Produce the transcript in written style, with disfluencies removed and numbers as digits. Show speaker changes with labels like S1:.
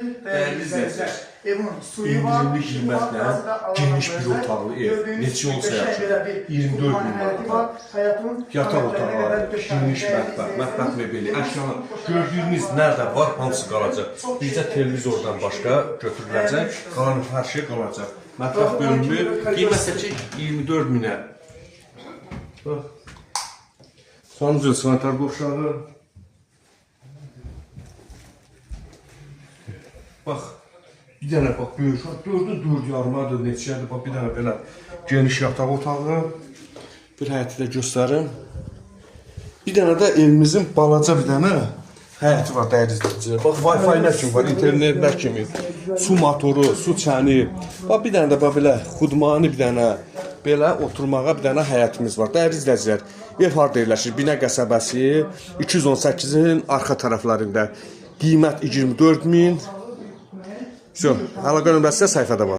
S1: Dəyərli izləyicilər,
S2: Evin suyu var,
S1: indirimli qiymətlə geniş bir otaqlı ev. Neçə olsa yaxşı. 24 min manata. Yataq otağı, geniş mətbəx, mətbəx mebeli, əşyalar. Gördüyünüz nerede var, hamısı qalacaq. Bizdə televizordan başqa götürüləcək, qalan hər şey qalacaq. Mətbəx bölümü qiymətdəki 24 minə. Sancıl sanitar qovşağı. Bax, bir dənə bax, böyük, 4-ün 4 yarımadır, neçəyədir, bax, bir dənə belə geniş yataq otağı. Bir həyəti də göstərim. Bir dənə də evimizin balaca bir dənə həyəti var, dəyərli izləyicilər. Bax, Wi-Fi nə kimi var, internet nə kimi, su motoru, su çəni. Bax, bir dənə də bax, belə xudmani bir dənə, belə oturmağa bir dənə həyətimiz var. Dəyərli izləyicilər, ev harda yerləşir? Binə qəsəbəsi 218-in arxa tərəflərində. Qiymət 24 min. Əlaqə nömrəsi də səhifədə var.